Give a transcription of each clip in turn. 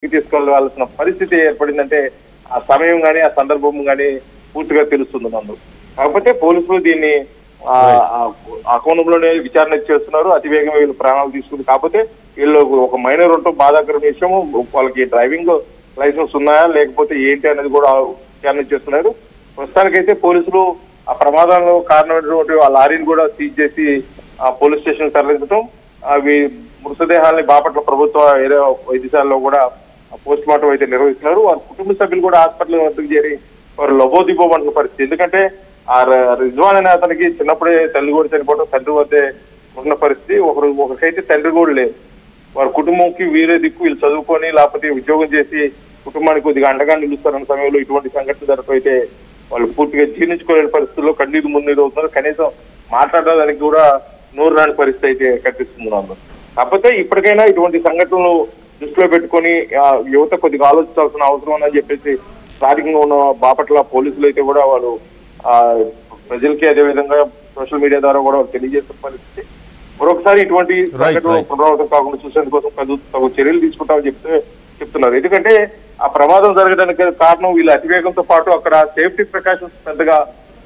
తీసుకెళ్లాల్సిన పరిస్థితి ఏర్పడిందంటే ఆ సమయం గానీ ఆ సందర్భం గానీ పూర్తిగా తెలుస్తుంది నందు. కాకపోతే పోలీసులు దీన్ని ఆ కోణంలోనే విచారణ చేస్తున్నారు. అతివేగంగా వీళ్ళు ప్రాణాలు తీసుకుంది. కాకపోతే వీళ్ళు ఒక మైనర్ ఉండటం బాధాకరమైన విషయము. వాళ్ళకి డ్రైవింగ్ లైసెన్స్ ఉన్నాయా లేకపోతే ఏంటి అనేది కూడా విచారణ చేస్తున్నారు. ప్రస్తుతానికైతే పోలీసులు ఆ ప్రమాదంలో కారణమైనటువంటి ఆ లారీని కూడా సీజ్ చేసి ఆ పోలీస్ స్టేషన్ తరలించడం, అవి మృతదేహాన్ని బాపట్ల ప్రభుత్వ ఏరియా వైద్యశాలలో కూడా పోస్ట్ మార్టం అయితే నిర్వహిస్తున్నారు. వారి కుటుంబ సభ్యులు కూడా హాస్పిటల్ వద్దకు చేరి వారు లబోదిబోమంటున్న పరిస్థితి. ఎందుకంటే ఆ రిజ్వాన్ అనే అతనికి చిన్నప్పుడే తల్లి కూడా చనిపోవడం, తండ్రి వద్దే ఉన్న పరిస్థితి. ఒకరికైతే తండ్రి కూడా లేదు. వారి కుటుంబంకి వీరే దిక్కు, వీళ్ళు చదువుకొని లేకపోతే ఉద్యోగం చేసి కుటుంబానికి కొద్దిగా అండగా నిలుస్తారన్న సమయంలో ఇటువంటి సంఘటన జరగడం అయితే వాళ్ళు పూర్తిగా జీర్ణించుకోలేని పరిస్థితుల్లో కన్నీరు మున్నీరు అవుతున్నారు. కనీసం మాట్లాడడానికి కూడా నోరు రాని పరిస్థితి అయితే కనిపిస్తుంది నాకు. కాకపోతే ఇప్పటికైనా ఇటువంటి సంఘటనలు దృష్టిలో పెట్టుకొని యువత కొద్దిగా ఆలోచించాల్సిన అవసరం ఉందని చెప్పేసి స్థానికంగా ఉన్న బాపట్ల పోలీసులు అయితే కూడా వాళ్ళు ప్రజలకి అదేవిధంగా సోషల్ మీడియా ద్వారా కూడా తెలియజేస్తున్న పరిస్థితి. మరొకసారి ఇటువంటి సంఘటనలు పునరావృతం కాకుండా చూసేందుకోసం తగు చర్యలు తీసుకుంటామని చెప్తున్నారు. ఎందుకంటే ఆ ప్రమాదం జరగడానికి కారణం వీళ్ళ అతివేగంతో పాటు అక్కడ సేఫ్టీ ప్రికాషన్స్ పెద్దగా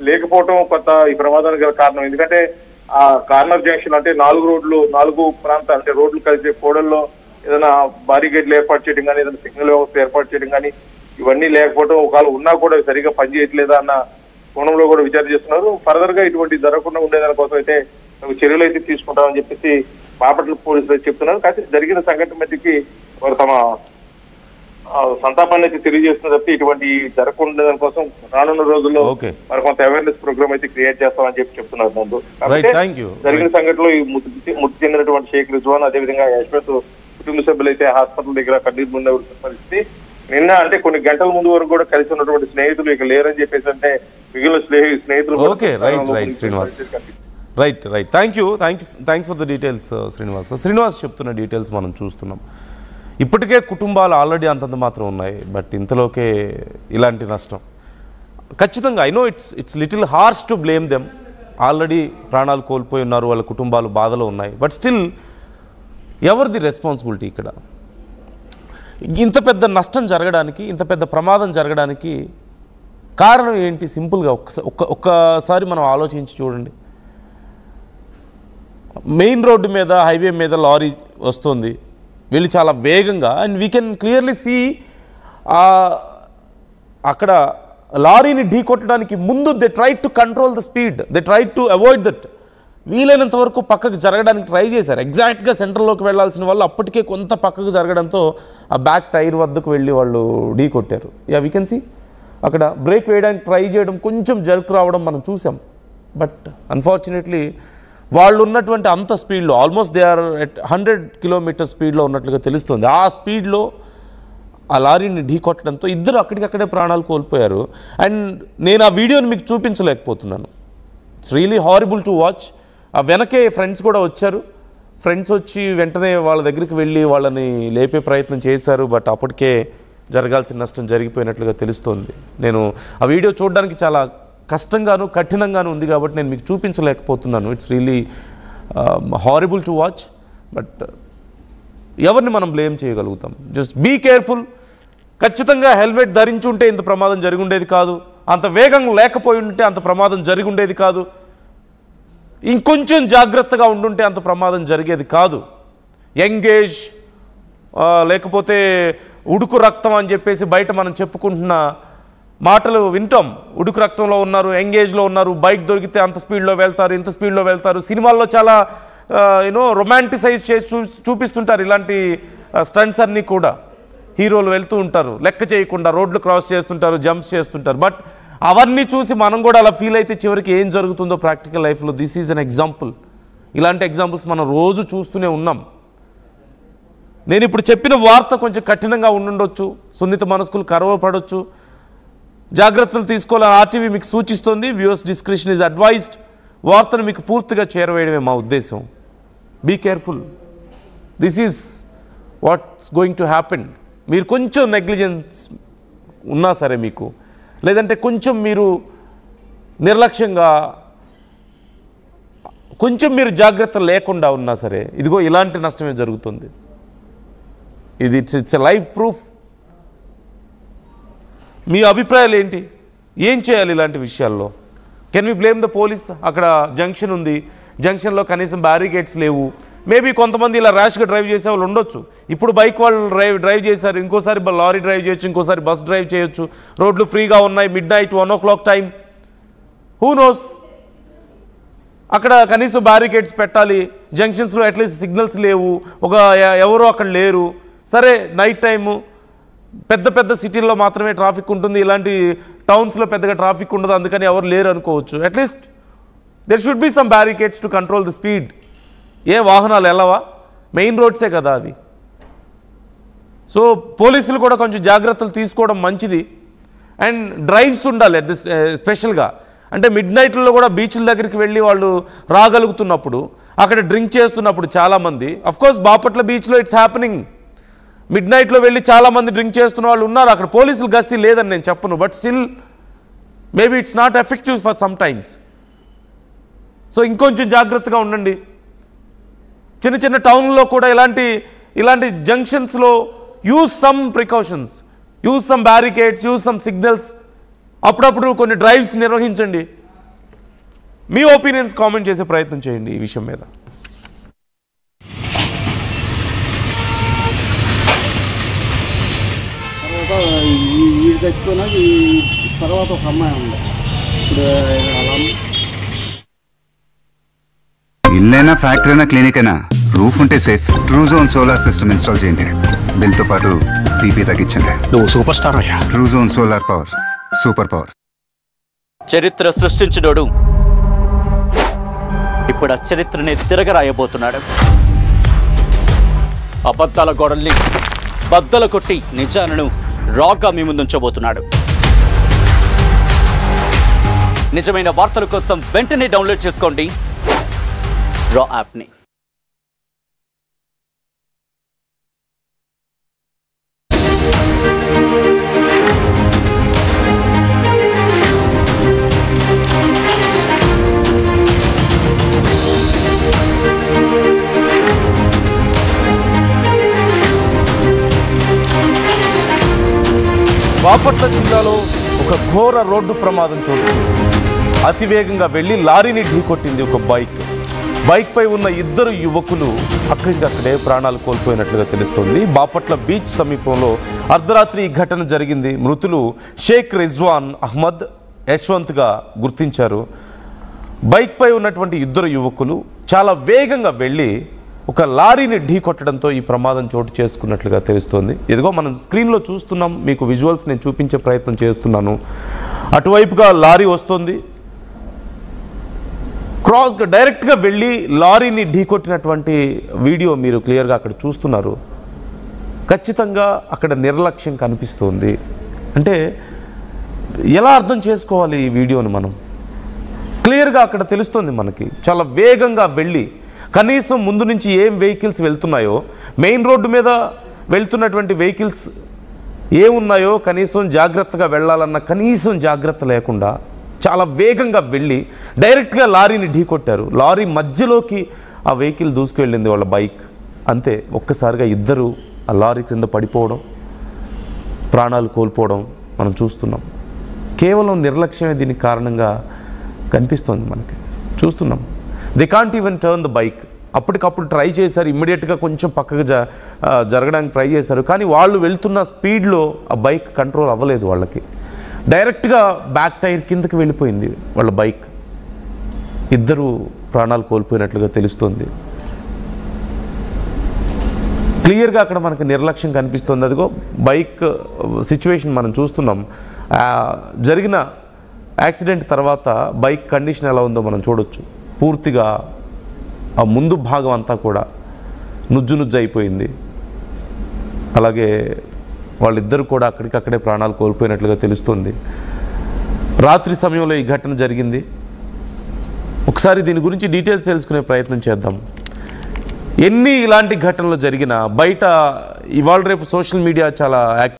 లేకపోవడం కొంత ఈ ప్రమాదానికి గల కారణం. ఎందుకంటే ఆ కార్నర్ జంక్షన్ అంటే 4 ప్రాంతాలు అంటే రోడ్లు కలిసే కోడల్లో ఏదైనా బారిగేట్లు ఏర్పాటు చేయడం కానీ, ఏదైనా సిగ్నల్ వ్యవస్థ ఏర్పాటు చేయడం కానీ ఇవన్నీ లేకపోవడం, ఒకవేళ ఉన్నా కూడా సరిగా పనిచేయట్లేదా అన్న కోణంలో కూడా విచారణ చేస్తున్నారు. ఫర్దర్ గా ఇటువంటి జరగకుండా ఉండేదాని కోసం అయితే చర్యలు అయితే తీసుకుంటామని చెప్పేసి బాపట్ల పోలీసులు చెప్తున్నారు. కానీ జరిగిన సంఘటన మధ్యకి వారు తమ సంతాపాన్ని అయితే తెలియజేస్తున్న తప్ప ఇటువంటి జరగకుండా కోసం రానున్న రోజుల్లో మరి కొంత అవేర్నెస్ ప్రోగ్రామ్ అయితే క్రియేట్ చేస్తామని చెప్తున్నారు ముందు. జరిగిన సంఘటనలో ఈ మృతి చెందినటువంటి షేక్ రిజ్వాన్ అదేవిధంగా యశ్వంత్ కుటుంబ సభ్యులు అయితే హాస్పిటల్ దగ్గర కన్నీరు ముందు పరిస్థితి. నిన్న అంటే కొన్ని గంటల ముందు వరకు కూడా కలిసి ఉన్నటువంటి స్నేహితులు ఇక లేరని చెప్పేసి అంటే మిగిలిన స్నేహితులు thanks for the details Srinivas చెప్తున్న డీటెయిల్స్ మనం చూస్తున్నాం. ఇప్పటికే కుటుంబాలు ఆల్రెడీ అంతంత మాత్రం ఉన్నాయి. బట్ ఇంతలోకే ఇలాంటి నష్టం ఖచ్చితంగా I know it's little harsh to blame them. Already ప్రాణాలు కోల్పోయి ఉన్నారు, వాళ్ళ కుటుంబాలు బాధలో ఉన్నాయి. బట్ స్టిల్ ఎవరిది రెస్పాన్సిబిలిటీ ఇక్కడ? ఇంత పెద్ద నష్టం జరగడానికి, ఇంత పెద్ద ప్రమాదం జరగడానికి కారణం ఏంటి? సింపుల్గా ఒక్కసారి మనం ఆలోచించి చూడండి. మెయిన్ రోడ్డు మీద, హైవే మీద లారీ వస్తుంది, వీళ్ళు చాలా వేగంగా, and we can clearly see అక్కడ లారీని ఢీ కొట్టడానికి ముందు they try to control the speed, they try to avoid that. వీలైనంత వరకు పక్కకు జరగడానికి ట్రై చేశారు. ఎగ్జాక్ట్గా సెంటర్లోకి వెళ్లాల్సిన వాళ్ళు అప్పటికే కొంత పక్కకు జరగడంతో ఆ బ్యాక్ టైర్ వద్దకు వెళ్ళి వాళ్ళు ఢీ కొట్టారు. వీ కెన్ సీ అక్కడ బ్రేక్ వేయడానికి ట్రై చేయడం, కొంచెం జర్క్ రావడం మనం చూసాం. బట్ అన్ఫార్చునేట్లీ వాళ్ళు ఉన్నటువంటి అంత స్పీడ్లో, almost they are at 100 kilometre స్పీడ్లో ఉన్నట్లుగా తెలుస్తుంది. ఆ స్పీడ్లో ఆ లారీని ఢీ కొట్టడంతో ఇద్దరు అక్కడికక్కడే ప్రాణాలు కోల్పోయారు. అండ్ నేను ఆ వీడియోని మీకు చూపించలేకపోతున్నాను. It's really horrible to watch. ఆ వెనకే ఫ్రెండ్స్ కూడా వచ్చారు. ఫ్రెండ్స్ వచ్చి వెంటనే వాళ్ళ దగ్గరికి వెళ్ళి వాళ్ళని లేపే ప్రయత్నం చేశారు. బట్ అప్పటికే జరగాల్సిన నష్టం జరిగిపోయినట్లుగా తెలుస్తోంది. నేను ఆ వీడియో చూడడానికి చాలా కష్టంగాను కఠినంగాను ఉంది కాబట్టి నేను మీకు చూపించలేకపోతున్నాను. It's really horrible to watch. But ఎవరిని మనం బ్లేమ్ చేయగలుగుతాం? Just be careful. ఖచ్చితంగా హెల్మెట్ ధరించి ఉంటే ఇంత ప్రమాదం జరిగి ఉండేది కాదు. అంత వేగం లేకపోయి ఉంటే అంత ప్రమాదం జరిగి ఉండేది కాదు. ఇంకొంచెం జాగ్రత్తగా ఉండుంటే అంత ప్రమాదం జరిగేది కాదు. యంగేజ్ లేకపోతే ఉడుకు రక్తం అని చెప్పేసి బయట మనం చెప్పుకుంటున్న మాటలు వింటాం. ఉడుకు రక్తంలో ఉన్నారు, యంగేజ్లో ఉన్నారు, బైక్ దొరికితే అంత స్పీడ్లో వెళ్తారు, ఇంత స్పీడ్లో వెళ్తారు. సినిమాల్లో చాలా రొమాంటిసైజ్ చేసి చూపిస్తుంటారు ఇలాంటి స్టంట్స్ అన్నీ కూడా. హీరోలు వెళ్తూ ఉంటారు, లెక్క చేయకుండా రోడ్లు క్రాస్ చేస్తుంటారు, జంప్స్ చేస్తుంటారు. బట్ అవన్నీ చూసి మనం కూడా అలా ఫీల్ అయితే చివరికి ఏం జరుగుతుందో ప్రాక్టికల్ లైఫ్లో దిస్ ఈజ్ అన్ ఎగ్జాంపుల్. ఇలాంటి ఎగ్జాంపుల్స్ మనం రోజు చూస్తూనే ఉన్నాం. నేను ఇప్పుడు చెప్పిన వార్త కొంచెం కఠినంగా ఉండుండొచ్చు, సున్నిత మనస్కులు కరవపడవచ్చు, జాగ్రత్తలు తీసుకోవాలని ఆర్టీవీ మీకు సూచిస్తుంది. Viewers discretion is advised. వార్తను మీకు పూర్తిగా చేరవేయడమే మా ఉద్దేశం. Be careful. This is what's going to happen. మీరు కొంచెం నెగ్లిజెన్స్ ఉన్నా సరే, మీకు లేదంటే కొంచెం మీరు నిర్లక్ష్యంగా, కొంచెం మీరు జాగ్రత్త లేకుండా ఉన్నా సరే, ఇదిగో ఇలాంటి నష్టమే జరుగుతుంది. ఇది ఇట్స్ ఎ లైవ్ ప్రూఫ్. మీ అభిప్రాయాలు ఏంటి? ఏం చేయాలి ఇలాంటి విషయాల్లో? Can we blame the police? అక్కడ జంక్షన్ ఉంది, జంక్షన్లో కనీసం బ్యారికేడ్స్ లేవు. మేబీ కొంతమంది ఇలా ర్యాష్గా డ్రైవ్ చేసే వాళ్ళు ఉండొచ్చు. ఇప్పుడు బైక్ వాళ్ళు డ్రైవ్ చేశారు, ఇంకోసారి లారీ డ్రైవ్ చేయొచ్చు, ఇంకోసారి బస్ డ్రైవ్ చేయొచ్చు. రోడ్లు ఫ్రీగా ఉన్నాయి, mid night 1 o'clock time, who knows. అక్కడ కనీసం బ్యారికేడ్స్ పెట్టాలి. జంక్షన్స్లో అట్లీస్ట్ సిగ్నల్స్ లేవు, ఎవరు అక్కడ లేరు. సరే నైట్ టైము పెద్ద పెద్ద సిటీల్లో మాత్రమే ట్రాఫిక్ ఉంటుంది, ఇలాంటి టౌన్స్లో పెద్దగా ట్రాఫిక్ ఉండదు, అందుకని ఎవరు లేరు అనుకోవచ్చు. At least there should be some barricades to control the speed. ఏ వాహనాలు వెళ్ళవా? మెయిన్ రోడ్సే కదా అవి. సో పోలీసులు కూడా కొంచెం జాగ్రత్తలు తీసుకోవడం మంచిది. అండ్ డ్రైవ్స్ ఉండాలి స్పెషల్గా. అంటే మిడ్ నైట్లో కూడా బీచ్ల దగ్గరికి వెళ్ళి వాళ్ళు రాగలుగుతున్నప్పుడు, అక్కడ డ్రింక్ చేస్తున్నప్పుడు చాలామంది, అఫ్కోర్స్ బాపట్ల బీచ్లో ఇట్స్ హ్యాపెనింగ్. మిడ్ నైట్లో వెళ్ళి చాలామంది డ్రింక్ చేస్తున్న వాళ్ళు ఉన్నారు. అక్కడ పోలీసులు గస్తీ లేదని నేను చెప్పను, but still maybe it's not effective for some times. So ఇంకొంచెం జాగ్రత్తగా ఉండండి. చిన్న చిన్న టౌన్లో కూడా ఇలాంటి జంక్షన్స్లో use some precautions, use some barricades, use some signals. అప్పుడప్పుడు కొన్ని డ్రైవ్స్ నిర్వహించండి. మీ ఒపీనియన్స్ కామెంట్ చేసే ప్రయత్నం చేయండి ఈ విషయం మీద. వీడు చచ్చిపోయినా తర్వాత ఒక అమ్మాయి ఉంది. ఇప్పుడు ఇల్లైనా ఫ్యాక్టరీ అయినా క్లినిక్ అయినా రూఫ్ ఉంటే safe. Truzon solar system install చేయండి. బిల్తో పాటు టీపీ తగ్గించండి. నువ్వు సూపర్ స్టార్ అయ్యా. Truzon solar power, super power. చరిత్ర సృష్టించినోడు ఇప్పుడు ఆ చరిత్రని తిరగరాయబోతున్నాడు. అబద్ధాల గోడల్ని బద్దలు కొట్టి నిజాలను రాగా మీ ముందుంచబోతున్నాడు. నిజమైన వార్తల కోసం వెంటనే డౌన్లోడ్ చేసుకోండి రా యాప్ని. బాపట్ల జిల్లాలో ఒక ఘోర రోడ్డు ప్రమాదం చోటు చేసుకుంది. అతివేగంగా వెళ్లి లారీని ఢీకొట్టింది ఒక బైక్. బైక్పై ఉన్న 2 యువకులు అక్కడికక్కడే ప్రాణాలు కోల్పోయినట్లుగా తెలుస్తోంది. బాపట్ల బీచ్ సమీపంలో అర్ధరాత్రి ఈ ఘటన జరిగింది. మృతులు షేక్ రిజ్వాన్ అహ్మద్, యశ్వంత్గా గుర్తించారు. బైక్పై ఉన్నటువంటి 2 యువకులు చాలా వేగంగా వెళ్ళి ఒక లారీని ఢీకొట్టడంతో ఈ ప్రమాదం చోటు చేసుకున్నట్లుగా తెలుస్తోంది. ఇదిగో మనం స్క్రీన్లో చూస్తున్నాం, మీకు విజువల్స్ నేను చూపించే ప్రయత్నం చేస్తున్నాను. అటువైపుగా లారీ వస్తుంది, క్రాస్గా డైరెక్ట్గా వెళ్ళి లారీని ఢీకొట్టినటువంటి వీడియో మీరు క్లియర్గా అక్కడ చూస్తున్నారు. ఖచ్చితంగా అక్కడ నిర్లక్ష్యం కనిపిస్తోంది. అంటే ఎలా అర్థం చేసుకోవాలి ఈ వీడియోని? మనం క్లియర్గా అక్కడ తెలుస్తుంది మనకి. చాలా వేగంగా వెళ్ళి కనీసం ముందు నుంచి ఏం వెహికల్స్ వెళ్తున్నాయో, మెయిన్ రోడ్డు మీద వెళ్తున్నటువంటి వెహికల్స్ ఏమున్నాయో కనీసం జాగ్రత్తగా వెళ్ళాలన్న కనీసం జాగ్రత్త లేకుండా చాలా వేగంగా వెళ్ళి డైరెక్ట్గా లారీని ఢీకొట్టారు. లారీ మధ్యలోకి ఆ వెహికల్ దూసుకువెళ్ళింది వాళ్ళ బైక్. అంతే, ఒక్కసారిగా 2 ఆ లారీ క్రింద పడిపోవడం, ప్రాణాలు కోల్పోవడం మనం చూస్తున్నాం. కేవలం నిర్లక్ష్యమే దీనికి కారణంగా కనిపిస్తోంది మనకి, చూస్తున్నాం. They can't even turn the bike. అప్పటికప్పుడు ట్రై చేశారు, ఇమ్మీడియట్గా కొంచెం పక్కకు జరగడానికి ట్రై చేశారు. కానీ వాళ్ళు వెళ్తున్న స్పీడ్లో ఆ బైక్ కంట్రోల్ అవ్వలేదు వాళ్ళకి. డైరెక్ట్గా బ్యాక్ టైర్ కిందకి వెళ్ళిపోయింది వాళ్ళ బైక్. 2 ప్రాణాలు కోల్పోయినట్లుగా తెలుస్తుంది. క్లియర్గా అక్కడ మనకు నిర్లక్ష్యం కనిపిస్తుంది. అదిగో బైక్ సిచ్యువేషన్ మనం చూస్తున్నాం. జరిగిన యాక్సిడెంట్ తర్వాత బైక్ కండిషన్ ఎలా ఉందో మనం చూడొచ్చు. పూర్తిగా ఆ ముందు భాగం అంతా కూడా నుజ్జు అయిపోయింది. అలాగే వాళ్ళిద్దరు కూడా అక్కడికక్కడే ప్రాణాలు కోల్పోయినట్లుగా తెలుస్తుంది. రాత్రి సమయంలో ఈ ఘటన జరిగింది. ఒకసారి దీని గురించి డీటెయిల్స్ తెలుసుకునే ప్రయత్నం చేద్దాం. ఎన్ని ఇలాంటి ఘటనలు జరిగినా బయట ఇవాళ రేపు సోషల్ మీడియా చాలా